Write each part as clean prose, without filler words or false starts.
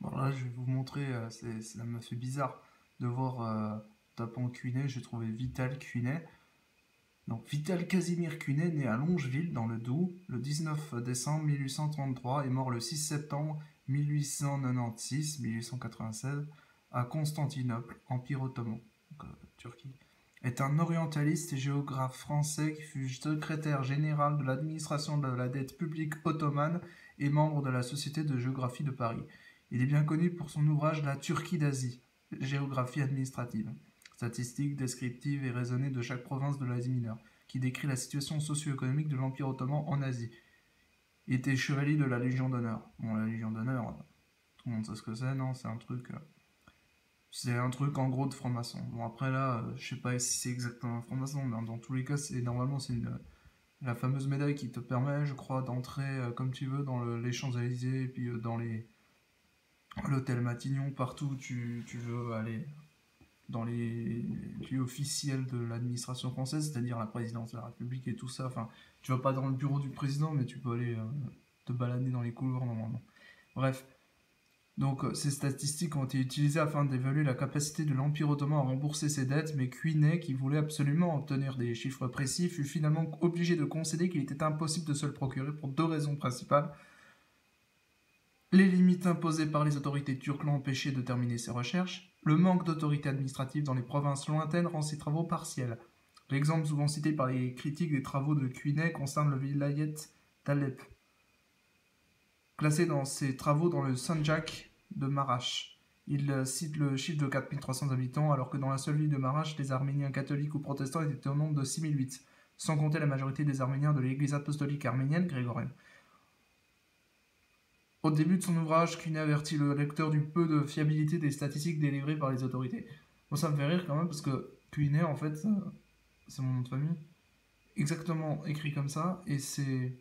Bon, là, je vais vous montrer, ça me fait bizarre de voir, tapant Cunet, j'ai trouvé Vital Cunet. Donc, Vital Casimir Cunet, né à Longeville, dans le Doubs, le 19 décembre 1833 et mort le 6 septembre 1896-1896 à Constantinople, Empire ottoman, donc, Turquie, est un orientaliste et géographe français qui fut secrétaire général de l'administration de la dette publique ottomane et membre de la Société de géographie de Paris. Il est bien connu pour son ouvrage La Turquie d'Asie, géographie administrative, statistique, descriptive et raisonnée de chaque province de l'Asie mineure, qui décrit la situation socio-économique de l'Empire ottoman en Asie. Il était chevalier de la Légion d'honneur. Bon, la Légion d'honneur, tout le monde sait ce que c'est, non? C'est un truc en gros de franc-maçon. Bon, après là, je sais pas si c'est exactement un franc-maçon, mais dans tous les cas, normalement c'est la fameuse médaille qui te permet, je crois, d'entrer comme tu veux dans les Champs-Élysées et puis dans l'hôtel Matignon, partout où tu veux aller, dans les lieux officiels de l'administration française, c'est-à-dire la présidence de la République et tout ça. Enfin, tu vas pas dans le bureau du président, mais tu peux aller te balader dans les couloirs normalement. Bref, donc ces statistiques ont été utilisées afin d'évaluer la capacité de l'Empire ottoman à rembourser ses dettes, mais Cuinet, qui voulait absolument obtenir des chiffres précis, fut finalement obligé de concéder qu'il était impossible de se le procurer pour deux raisons principales. Les limites imposées par les autorités turques l'ont empêché de terminer ses recherches. Le manque d'autorité administrative dans les provinces lointaines rend ses travaux partiels. L'exemple souvent cité par les critiques des travaux de Cuinet concerne le vilayet d'Alep, classé dans ses travaux dans le Sanjak de Marash. Il cite le chiffre de 4300 habitants, alors que dans la seule ville de Marash, les Arméniens catholiques ou protestants étaient au nombre de 6008, sans compter la majorité des Arméniens de l'Église apostolique arménienne grégorienne. Au début de son ouvrage, Cuinet avertit le lecteur du peu de fiabilité des statistiques délivrées par les autorités. Moi, ça me fait rire quand même, parce que Cuinet, en fait, c'est mon nom de famille, exactement écrit comme ça, et c'est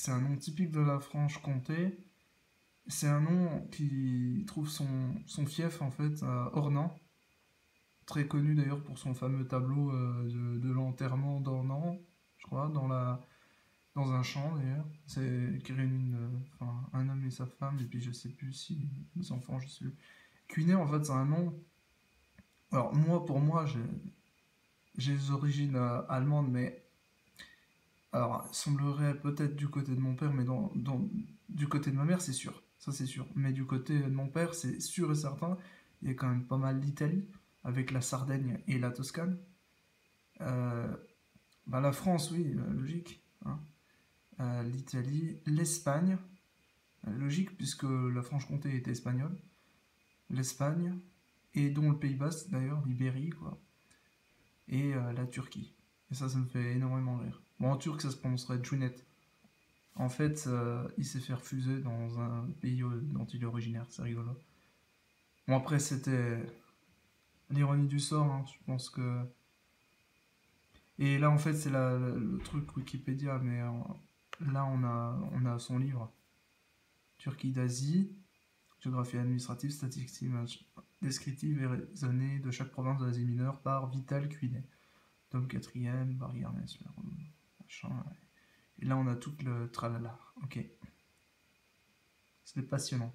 un nom typique de la Franche-Comté. C'est un nom qui trouve son fief, en fait, à Ornans, très connu d'ailleurs pour son fameux tableau de l'enterrement d'Ornans, je crois, dans un champ d'ailleurs. C'est qui réunit un homme et sa femme, et puis je sais plus si les enfants, je sais plus. Cuinet, en fait, c'est un nom. Alors, pour moi, j'ai des origines allemandes, mais. Alors, il semblerait peut-être du côté de mon père, mais du côté de ma mère, c'est sûr. Ça, c'est sûr. Mais du côté de mon père, c'est sûr et certain. Il y a quand même pas mal l'Italie, avec la Sardaigne et la Toscane. Euh, la France, oui, logique, hein. L'Italie, l'Espagne, logique puisque la Franche-Comté était espagnole, l'Espagne, et dont le Pays Basque d'ailleurs, l'Ibérie, quoi, et la Turquie. Et ça me fait énormément rire. Bon, en turc, ça se prononcerait Junet. En fait, il s'est fait refuser dans un pays dont il est originaire, c'est rigolo. Bon, après, c'était l'ironie du sort, hein, je pense que. Et là, en fait, c'est le truc Wikipédia, mais là, on a son livre. Turquie d'Asie, géographie administrative, statistique descriptive et raisonnée de chaque province de l'Asie mineure par Vital Cuinet. Tome 4ème, Barry Ernest, machin. Et là, on a tout le tralala. Ok. C'était passionnant.